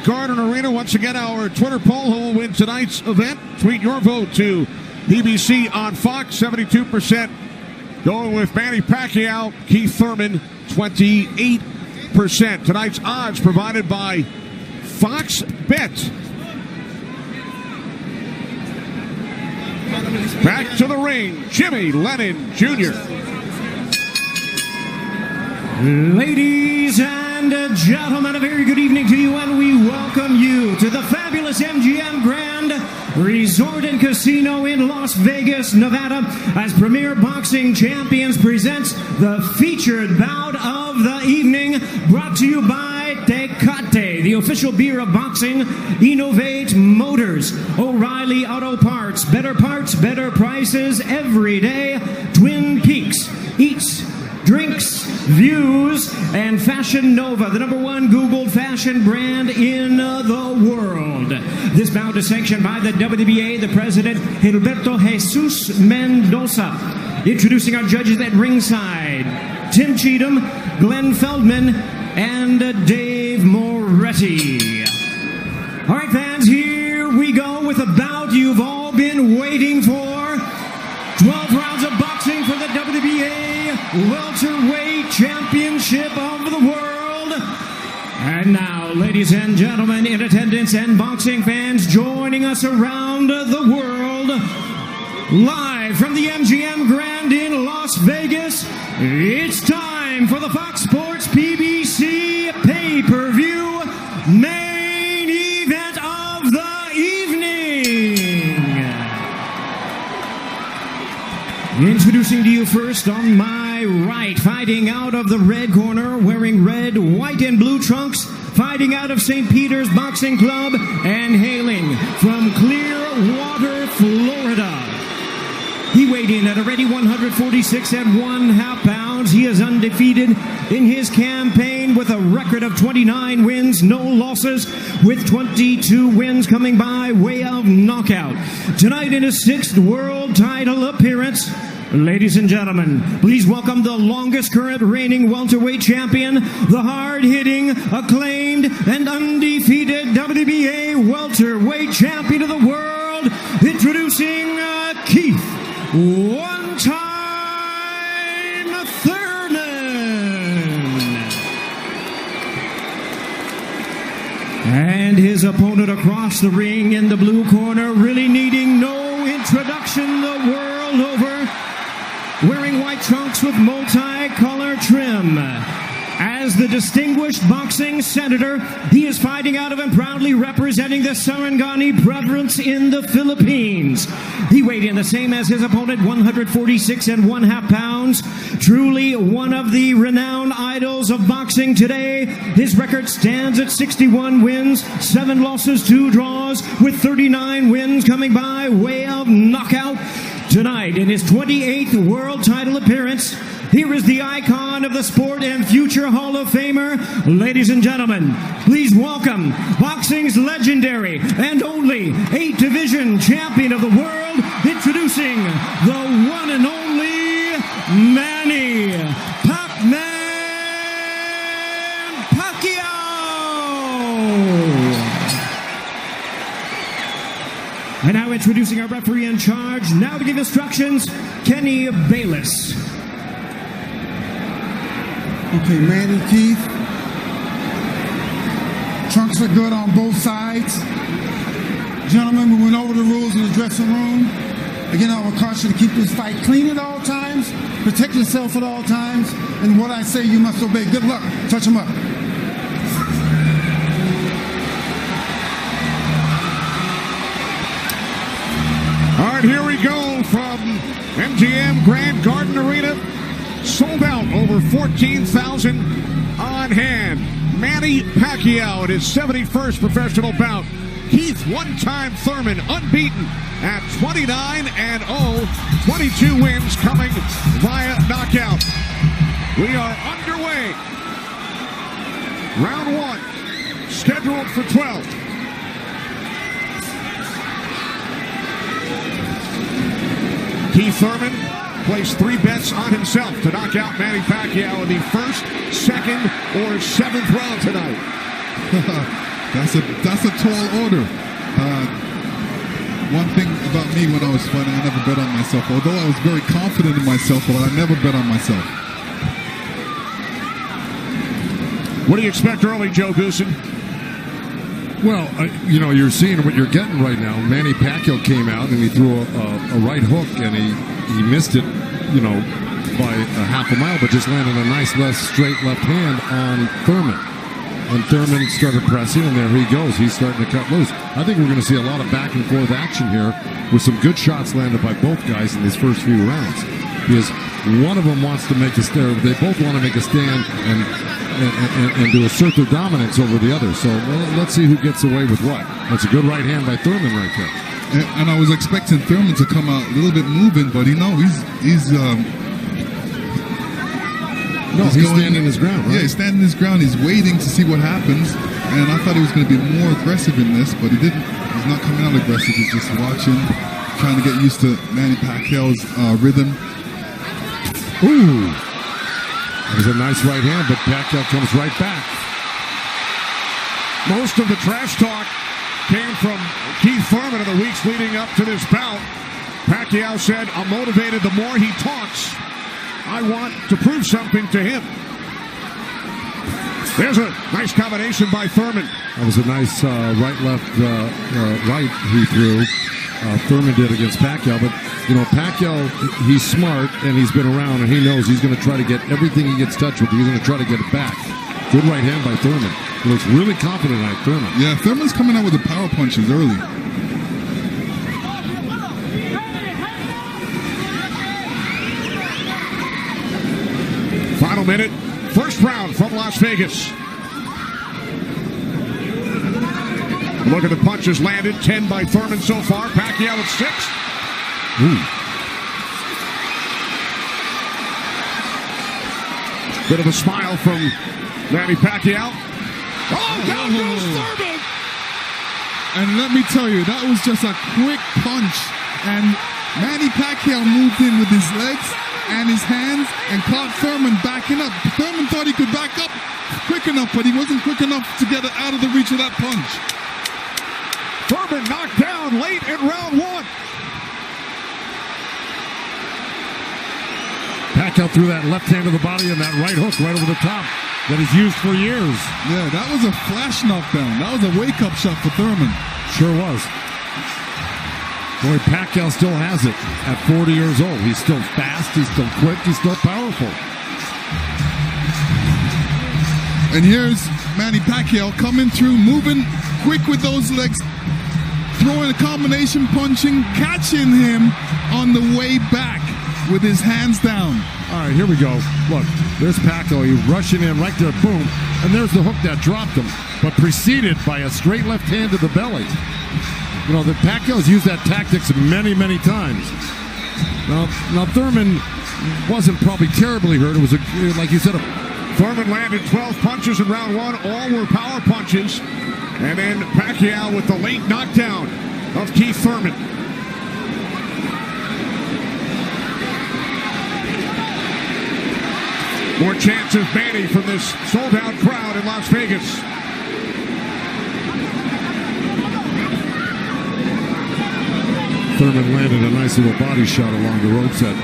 Garden Arena. Once again, our Twitter poll: who will win tonight's event? Tweet your vote to BBC on Fox. 72% going with Manny Pacquiao. Keith Thurman, 28%. Tonight's odds provided by Fox Bet. Back to the ring, Jimmy Lennon Jr. Ladies and gentlemen, a very good evening to you, and we welcome you to the fabulous MGM Grand Resort and Casino in Las Vegas, Nevada, as Premier Boxing Champions presents the featured bout of the evening, brought to you by Tecate, the official beer of boxing, Innovate Motors, O'Reilly Auto Parts, better prices every day, Twin Peaks, Eats, Drinks, Views, and Fashion Nova, the #1 Googled fashion brand in the world. This bout is sanctioned by the WBA, the president, Gilberto Jesus Mendoza. Introducing our judges at ringside, Tim Cheatham, Glenn Feldman, and Dave Moretti. All right, fans, here we go with a bout you've all been waiting for. 12 rounds of boxing for the WBA Welterweight Championship of the world. And now, ladies and gentlemen, in attendance and boxing fans joining us around the world, live from the MGM Grand in Las Vegas, it's time for the Fox Sports PBC pay-per-view main event of the evening. Introducing to you first on my right, fighting out of the red corner, wearing red, white, and blue trunks, fighting out of St. Peter's Boxing Club, and hailing from Clearwater, Florida. He weighed in at a ready 146 1/2 pounds. He is undefeated in his campaign with a record of 29 wins, no losses, with 22 wins coming by way of knockout. Tonight in his 6th world title appearance, ladies and gentlemen, please welcome the longest current reigning welterweight champion, the hard-hitting, acclaimed, and undefeated WBA welterweight champion of the world, introducing Keith One-Time Thurman. And his opponent across the ring in the blue corner, really needing no introduction the world over, wearing white trunks with multi-color trim. As the distinguished boxing senator, he is fighting out of and proudly representing the Sarangani Province in the Philippines. He weighed in the same as his opponent, 146 1/2 pounds. Truly one of the renowned idols of boxing today. His record stands at 61 wins, 7 losses, 2 draws, with 39 wins coming by way of knockout. Tonight, in his 28th world title appearance, here is the icon of the sport and future Hall of Famer. Ladies and gentlemen, please welcome boxing's legendary and only 8-division champion of the world, introducing the one and only Manny Pacman Pacquiao. And now introducing our referee in charge, now to give instructions, Kenny Bayless. Okay, Manny, Keith. Trunks are good on both sides. Gentlemen, we went over the rules in the dressing room. Again, I will caution to keep this fight clean at all times, protect yourself at all times, and what I say you must obey. Good luck. Touch them up. All right, here we go from MGM Grand Garden Arena. Sold out, over 14,000 on hand. Manny Pacquiao at his 71st professional bout. Keith One-Time Thurman, unbeaten at 29-0, 22 wins coming via knockout. We are underway. Round 1, scheduled for 12. Keith Thurman placed 3 bets on himself to knock out Manny Pacquiao in the 1st, 2nd, or 7th round tonight. That's a tall order. One thing about me when I was fighting, I never bet on myself. Although I was very confident in myself, but I never bet on myself. What do you expect early, Joe Goosen? Well, you're seeing what you're getting right now. Manny Pacquiao came out and he threw a right hook and he missed it, by a half a mile, but just landed a nice straight left hand on Thurman. And Thurman started pressing, and there he goes. He's starting to cut loose. I think we're going to see a lot of back and forth action here with some good shots landed by both guys in these first few rounds. Because one of them wants to make a stand. They both want to make a stand and to assert their dominance over the other. So let's see who gets away with what. That's a good right hand by Thurman right there. And I was expecting Thurman to come out a little bit moving, but he's standing his ground, right? Yeah, he's standing his ground. He's waiting to see what happens. And I thought he was going to be more aggressive in this, but he didn't. He's not coming out aggressive. He's just watching, trying to get used to Manny Pacquiao's rhythm. Ooh. That was a nice right hand, but Pacquiao comes right back. Most of the trash talk came from Keith Thurman in the weeks leading up to this bout. Pacquiao said, "I'm motivated the more he talks. I want to prove something to him." There's a nice combination by Thurman. That was a nice right he threw. Thurman did against Pacquiao, but Pacquiao, he's smart and he's been around and he knows he's going to try to get everything he gets touched with. He's going to try to get it back. Good right hand by Thurman. He looks really confident at Thurman. Yeah, Thurman's coming out with the power punches early. Final minute, first round from Las Vegas. Look at the punches landed. 10 by Thurman so far. Pacquiao at 6. Ooh. Bit of a smile from Manny Pacquiao. Oh, down goes Thurman! And let me tell you, that was just a quick punch. And Manny Pacquiao moved in with his legs and his hands and caught Thurman backing up. Thurman thought he could back up quick enough, but he wasn't quick enough to get it out of the reach of that punch. Thurman knocked down late in round 1. Pacquiao threw that left hand to the body and that right hook right over the top that he's used for years. Yeah, that was a flash knockdown. That was a wake-up shot for Thurman. Sure was. Boy, Pacquiao still has it at 40 years old. He's still fast, he's still quick, he's still powerful. And here's Manny Pacquiao coming through, moving quick with those legs, throwing a combination punching, catching him on the way back with his hands down. All right, here we go. Look, there's Pacquiao. He's rushing in right there, boom. And there's the hook that dropped him, but preceded by a straight left hand to the belly. The Pacquiao's used that tactics many, many times. Now Thurman wasn't probably terribly hurt. It was, like you said, Thurman landed 12 punches in round 1. All were power punches. And then Pacquiao with the late knockdown of Keith Thurman. More chances, Manny, from this sold-out crowd in Las Vegas. Thurman landed a nice little body shot along the ropes that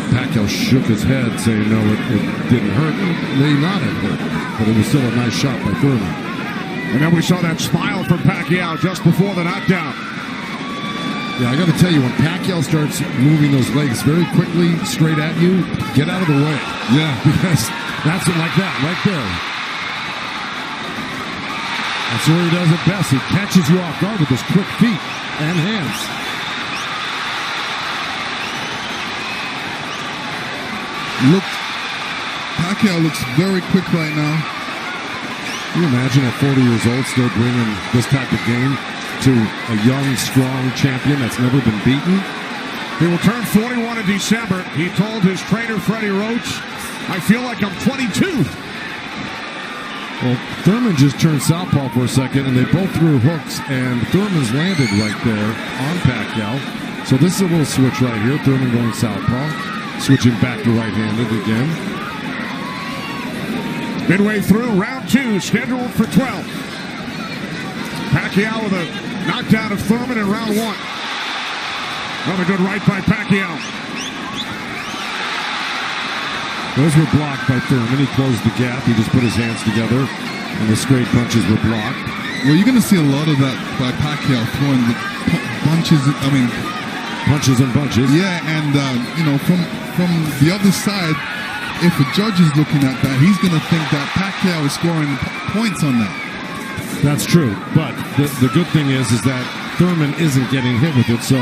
Pacquiao shook his head, saying no, it didn't hurt. It may not have hurt, but it was still a nice shot by Thurman. And then we saw that smile from Pacquiao just before the knockdown. Yeah, I got to tell you, when Pacquiao starts moving those legs very quickly straight at you, get out of the way. Yeah. Because that's it like that, right there. That's where he does it best. He catches you off guard with his quick feet and hands. Pacquiao looks very quick right now. Can you imagine at 40 years old still bringing this type of game to a young, strong champion that's never been beaten? He will turn 41 in December. He told his trainer, Freddie Roach, "I feel like I'm 22. Well, Thurman just turned southpaw for a second, and they both threw hooks, and Thurman's landed right there on Pacquiao. So this is a little switch right here. Thurman going southpaw, switching back to right-handed again. Midway through round 2, scheduled for 12. Pacquiao with a knockdown of Thurman in round 1. Another good right by Pacquiao. Those were blocked by Thurman. He closed the gap. He just put his hands together, and the straight punches were blocked. Well, you're going to see a lot of that by Pacquiao throwing the punches. Punches and bunches. Yeah, and from the other side, if a judge is looking at that, he's going to think that Pacquiao is scoring points on that. That's true, but the good thing is that Thurman isn't getting hit with it, so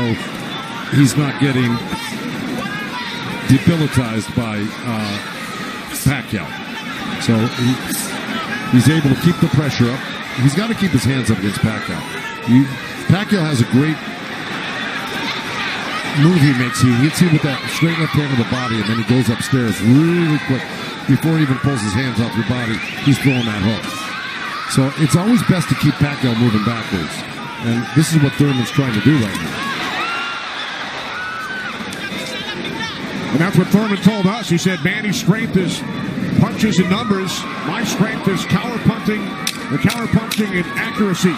he's not getting debilitized by Pacquiao. So he's able to keep the pressure up. He's got to keep his hands up against Pacquiao. Pacquiao has a great move he makes. He hits you with that straight left hand of the body, and then he goes upstairs really quick. Before he even pulls his hands off your body, he's throwing that hook. So it's always best to keep Pacquiao moving backwards. And this is what Thurman's trying to do right now. And that's what Thurman told us. He said, Manny's strength is punches and numbers. My strength is counter-punching and accuracy.